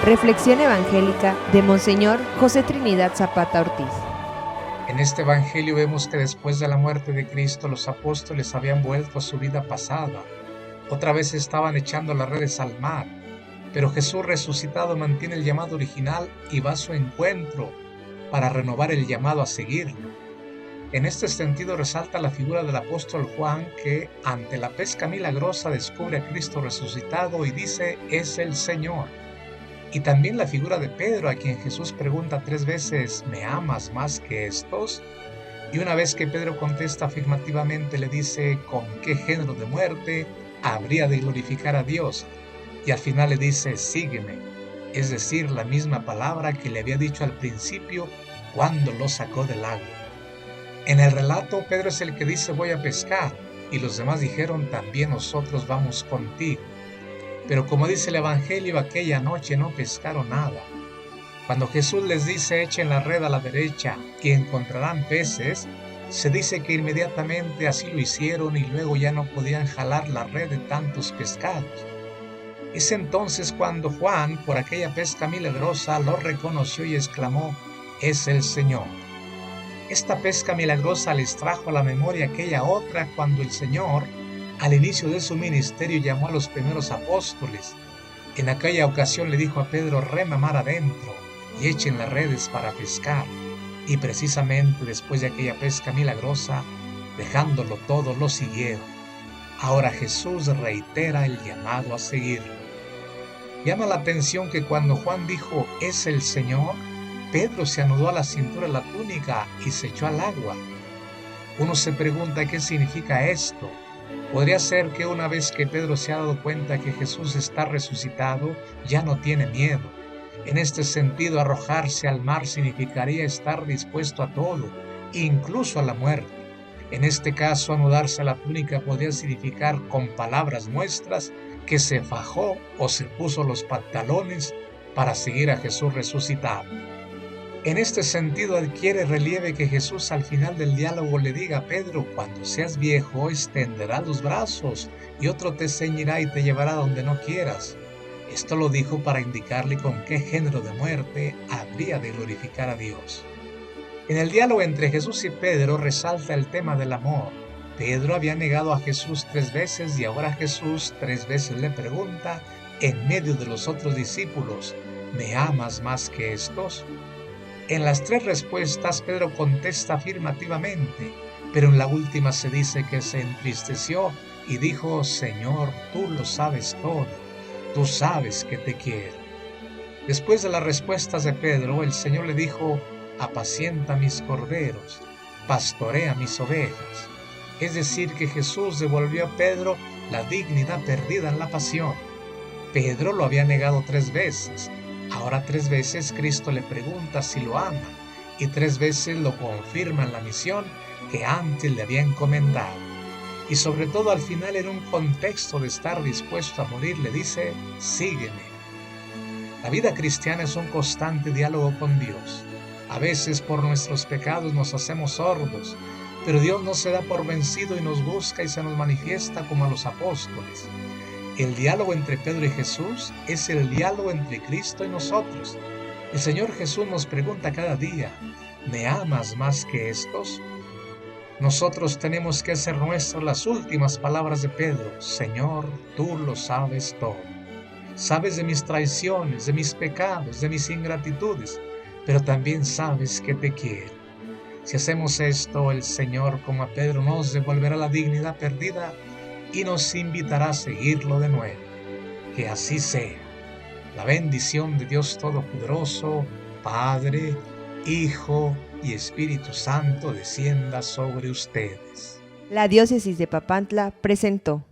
Reflexión evangélica de Monseñor José Trinidad Zapata Ortiz. En este evangelio vemos que después de la muerte de Cristo los apóstoles habían vuelto a su vida pasada. Otra vez estaban echando las redes al mar, pero Jesús resucitado mantiene el llamado original y va a su encuentro para renovar el llamado a seguirlo. En este sentido resalta la figura del apóstol Juan que ante la pesca milagrosa descubre a Cristo resucitado y dice: es el Señor. Y también la figura de Pedro, a quien Jesús pregunta 3 veces: ¿me amas más que estos? Y una vez que Pedro contesta afirmativamente, le dice con qué género de muerte habría de glorificar a Dios. Y al final le dice: sígueme. Es decir, la misma palabra que le había dicho al principio cuando lo sacó del agua. En el relato, Pedro es el que dice: voy a pescar. Y los demás dijeron: también nosotros vamos contigo. Pero como dice el Evangelio, aquella noche no pescaron nada. Cuando Jesús les dice: echen la red a la derecha y encontrarán peces, se dice que inmediatamente así lo hicieron y luego ya no podían jalar la red de tantos pescados. Es entonces cuando Juan, por aquella pesca milagrosa, lo reconoció y exclamó: es el Señor. Esta pesca milagrosa les trajo a la memoria aquella otra cuando el Señor, al inicio de su ministerio, llamó a los primeros apóstoles. En aquella ocasión le dijo a Pedro: rema mar adentro y echen las redes para pescar. Y precisamente después de aquella pesca milagrosa, dejándolo todo, lo siguieron. Ahora Jesús reitera el llamado a seguirlo. Llama la atención que cuando Juan dijo: es el Señor, Pedro se anudó a la cintura la túnica y se echó al agua. Uno se pregunta qué significa esto. Podría ser que una vez que Pedro se ha dado cuenta que Jesús está resucitado, ya no tiene miedo. En este sentido, arrojarse al mar significaría estar dispuesto a todo, incluso a la muerte. En este caso, anudarse a la túnica podría significar, con palabras nuestras, que se fajó o se puso los pantalones para seguir a Jesús resucitado. En este sentido adquiere relieve que Jesús al final del diálogo le diga a Pedro: cuando seas viejo extenderás los brazos y otro te ceñirá y te llevará donde no quieras. Esto lo dijo para indicarle con qué género de muerte habría de glorificar a Dios. En el diálogo entre Jesús y Pedro resalta el tema del amor. Pedro había negado a Jesús 3 veces y ahora Jesús 3 veces le pregunta, en medio de los otros discípulos: ¿me amas más que estos? En las 3 respuestas Pedro contesta afirmativamente, pero en la última se dice que se entristeció y dijo: Señor, tú lo sabes todo, tú sabes que te quiero. Después de las respuestas de Pedro, el Señor le dijo: apacienta mis corderos, pastorea mis ovejas. Es decir, que Jesús devolvió a Pedro la dignidad perdida en la pasión. Pedro lo había negado 3 veces. Ahora 3 veces Cristo le pregunta si lo ama y 3 veces lo confirma en la misión que antes le había encomendado. Y sobre todo al final, en un contexto de estar dispuesto a morir, le dice: sígueme. La vida cristiana es un constante diálogo con Dios. A veces por nuestros pecados nos hacemos sordos, pero Dios no se da por vencido y nos busca y se nos manifiesta como a los apóstoles. El diálogo entre Pedro y Jesús es el diálogo entre Cristo y nosotros. El Señor Jesús nos pregunta cada día: ¿me amas más que estos? Nosotros tenemos que hacer nuestras las últimas palabras de Pedro: Señor, tú lo sabes todo. Sabes de mis traiciones, de mis pecados, de mis ingratitudes, pero también sabes que te quiero. Si hacemos esto, el Señor, como a Pedro, nos devolverá la dignidad perdida y nos invitará a seguirlo de nuevo. Que así sea. La bendición de Dios Todopoderoso, Padre, Hijo y Espíritu Santo descienda sobre ustedes. La diócesis de Papantla presentó.